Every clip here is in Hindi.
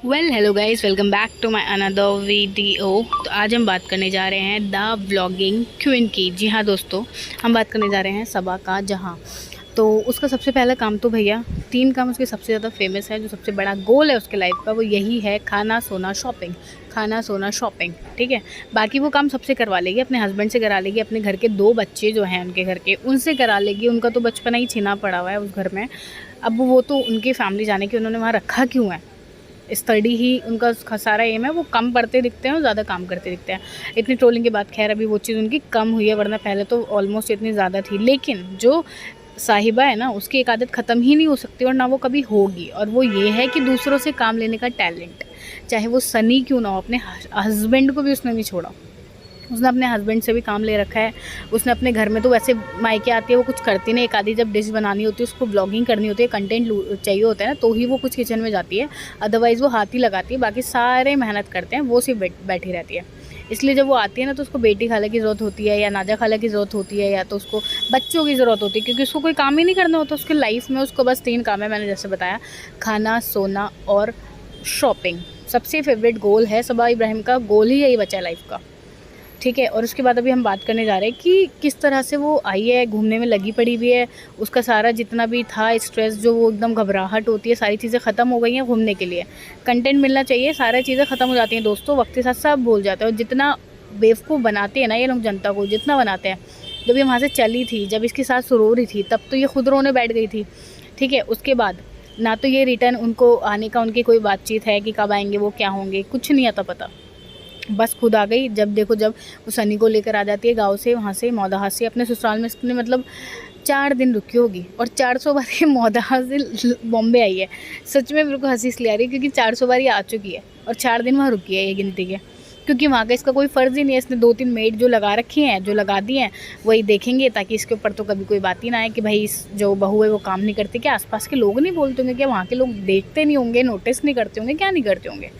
Hello guys, welcome back to my another video. तो आज हम बात करने जा रहे हैं द व्लॉगिंग क्वीन की। जी हाँ दोस्तों, हम बात करने जा रहे हैं सबा का जहाँ। तो उसका सबसे पहला काम तो भैया 3 काम उसके सबसे ज़्यादा फेमस है, जो सबसे बड़ा गोल है उसके लाइफ का, वो यही है खाना सोना शॉपिंग। खाना सोना शॉपिंग, ठीक है। बाकी वो काम सबसे करवा लेगी, अपने हस्बैंड से करा लेगी, अपने घर के 2 बच्चे जो हैं उनके घर के, उनसे करा लेगी। उनका तो बचपना ही छीना पड़ा हुआ है उस घर में। अब वो तो उनकी फैमिली जाने की उन्होंने वहाँ रखा क्यों है। स्टडी ही उनका सारा एम है। वो कम पढ़ते दिखते हैं और ज़्यादा काम करते दिखते हैं। इतनी ट्रोलिंग के बाद खैर अभी वो चीज़ उनकी कम हुई है, वरना पहले तो ऑलमोस्ट इतनी ज़्यादा थी। लेकिन जो साहिबा है ना, उसकी एक आदत ख़त्म ही नहीं हो सकती और ना वो कभी होगी, और वो ये है कि दूसरों से काम लेने का टैलेंट। चाहे वो सनी क्यों ना हो, अपने हस्बैंड को भी उसने नहीं छोड़ा। उसने अपने हस्बैंड से भी काम ले रखा है। उसने अपने घर में तो वैसे मायके आती है वो कुछ करती नहीं, एक आधी जब डिश बनानी होती है, उसको ब्लॉगिंग करनी होती है, कंटेंट चाहिए होता है ना, तो ही वो कुछ किचन में जाती है। अदरवाइज़ वो हाथ ही लगाती है, बाकी सारे मेहनत करते हैं, वो सिर्फ बैठी रहती है। इसलिए जब वो आती है ना, तो उसको बेटी खाला की ज़रूरत होती है, या नाजा खाला की ज़रूरत होती है, या तो उसको बच्चों की ज़रूरत होती है, क्योंकि उसको कोई काम ही नहीं करना होता उसके लाइफ में। उसको बस 3 काम है, मैंने जैसे बताया, खाना सोना और शॉपिंग। सबसे फेवरेट गोल है सबा इब्राहिम का, गोल ही यही बचा है लाइफ का, ठीक है। और उसके बाद अभी हम बात करने जा रहे हैं कि किस तरह से वो आई है, घूमने में लगी पड़ी हुई है। उसका सारा जितना भी था स्ट्रेस, जो वो एकदम घबराहट होती है, सारी चीज़ें ख़त्म हो गई हैं घूमने के लिए। कंटेंट मिलना चाहिए, सारी चीज़ें ख़त्म हो जाती हैं दोस्तों, वक्त के साथ सब भूल जाते हैं। और जितना बेवकूफ़ बनाते हैं ना ये लोग जनता को, जितना बनाते हैं। जब ये वहाँ से चली थी, जब इसके साथ रो रही थी, तब तो ये खुद रोने बैठ गई थी, ठीक है। उसके बाद ना तो ये रिटर्न उनको आने का उनकी कोई बातचीत है कि कब आएंगे, वो क्या होंगे, कुछ नहीं आता पता। बस खुद आ गई। जब देखो, जब वो सनी को लेकर आ जाती है गाँव से, वहाँ से मौदहा से अपने ससुराल में, इसने मतलब 4 दिन रुकी होगी, और 400 बार ये मौदहा से बॉम्बे आई है। सच में मेरे को हंसी इसलिए आ रही है क्योंकि 400 बार ये आ चुकी है और 4 दिन वहाँ रुकी है ये गिनती के। क्योंकि वहाँ का इसका कोई फ़र्ज़ ही नहीं है। इसने 2-3 मेड जो लगा रखी हैं, जो लगा दी हैं, वही देखेंगे, ताकि इसके ऊपर तो कभी कोई बात ही ना आए कि भाई इस जो बहू है वो काम नहीं करती। क्या आसपास के लोग नहीं बोलते होंगे? क्या वहाँ के लोग देखते नहीं होंगे, नोटिस नहीं करते होंगे? क्या नहीं करते होंगे?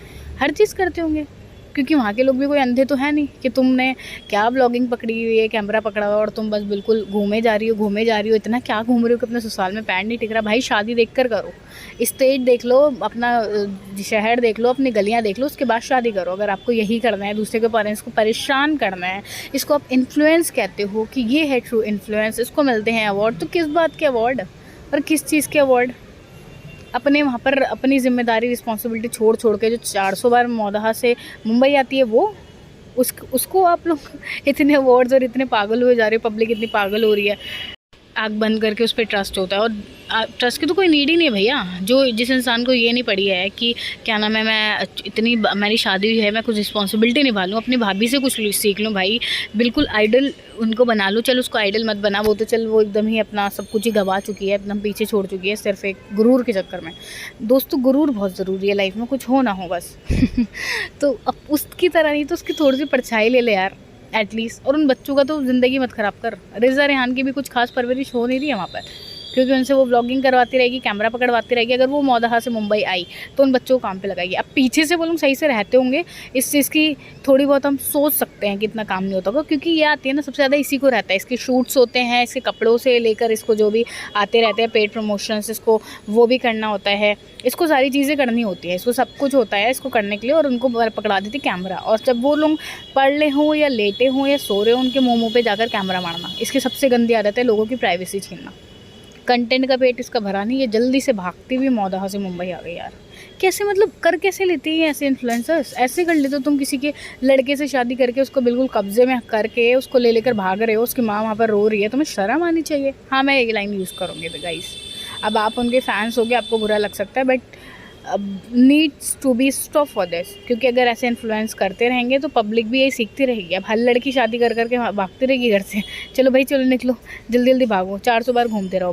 हर चीज़ करते होंगे, क्योंकि वहाँ के लोग भी कोई अंधे तो है नहीं कि तुमने क्या ब्लॉगिंग पकड़ी हुई है, कैमरा पकड़ा हुआ और तुम बस बिल्कुल घूमे जा रही हो। इतना क्या घूम रही हो कि अपने ससुराल में पैर नहीं टिक रहा। भाई शादी देख कर करो, स्टेट देख लो, अपना शहर देख लो, अपनी गलियाँ देख लो, उसके बाद शादी करो। अगर आपको यही करना है, दूसरे के पेरेंट्स को परेशान करना है, इसको आप इन्फ्लुएंस कहते हो कि ये है ट्रू इन्फ्लुएंस, इसको मिलते हैं अवार्ड। तो किस बात के अवार्ड और किस चीज़ के अवार्ड? अपने वहाँ पर अपनी ज़िम्मेदारी रिस्पॉन्सिबिलिटी छोड़ के जो 400 बार मौदहा से मुंबई आती है, वो उसको आप लोग इतने अवार्ड्स और इतने पागल हुए जा रहे हो, पब्लिक इतनी पागल हो रही है। आँख बंद करके उस पर ट्रस्ट होता है, और ट्रस्ट की तो कोई नीड ही नहीं है भैया। जो जिस इंसान को ये नहीं पड़ी है कि क्या नाम है, मैं इतनी मेरी शादी हुई है, मैं कुछ रिस्पॉन्सिबिलिटी निभा लूँ, अपनी भाभी से कुछ सीख लूँ। भाई बिल्कुल आइडल उनको बना लो। चल उसको आइडल मत बना, वो तो चल वो एकदम ही अपना सब कुछ ही गवा चुकी है, एकदम पीछे छोड़ चुकी है, सिर्फ एक गुरूर के चक्कर में। दोस्तों गुरूर बहुत ज़रूरी है लाइफ में, कुछ हो ना हो बस तो अब उसकी तरह नहीं तो उसकी थोड़ी सी परछाई ले ले यार एटलीस्ट। और उन बच्चों का तो ज़िंदगी मत ख़राब कर। रिज़ा रेहान की भी कुछ खास परवरिश हो नहीं रही है वहाँ पर, क्योंकि उनसे वो व्लॉगिंग करवाती रहेगी, कैमरा पकड़वाती रहेगी। अगर वो मौदहा से मुंबई आई तो उन बच्चों को काम पे लगाएगी। अब पीछे से वो लोग सही से रहते होंगे, इस चीज़ की थोड़ी बहुत हम सोच सकते हैं कि इतना काम नहीं होता होगा, क्योंकि ये आती है ना, सबसे ज़्यादा इसी को रहता है। इसके शूट्स होते हैं, इसके कपड़ों से लेकर इसको जो भी आते रहते हैं पेड प्रमोशंस, इसको वो भी करना होता है, इसको सारी चीज़ें करनी होती है, इसको सब कुछ होता है इसको करने के लिए। और उनको पकड़ा देती कैमरा, और जब वो लोग पढ़ ले हों या लेटे हों या सो रहे हों, उनके मुँह पे जाकर कैमरा मारना। इसकी सबसे गंदी आदत है लोगों की प्राइवेसी छीनना। कंटेंट का पेट इसका भरा नहीं, ये जल्दी से भागती हुई मौदहा से मुंबई आ गई यार। कैसे, मतलब कर कैसे लेती हैं ऐसे इन्फ्लुएंसर्स? ऐसे कर लेते हो तुम, किसी के लड़के से शादी करके उसको बिल्कुल कब्जे में करके उसको ले लेकर भाग रहे हो, उसकी माँ वहाँ पर रो रही है, तुम्हें शर्म आनी चाहिए। हाँ, मैं ये लाइन यूज़ करूँगी गाइस। अब आप उनके फैंस हो गए, आपको बुरा लग सकता है, but needs to be stop for this. क्योंकि अगर ऐसे इन्फ्लुएंस करते रहेंगे तो पब्लिक भी यही सीखती रहेगी। अब हर लड़की शादी कर करके भागती रहेगी घर से। चलो भाई चलो निकलो, जल्दी जल्दी भागो, 400 बार घूमते रहो बस।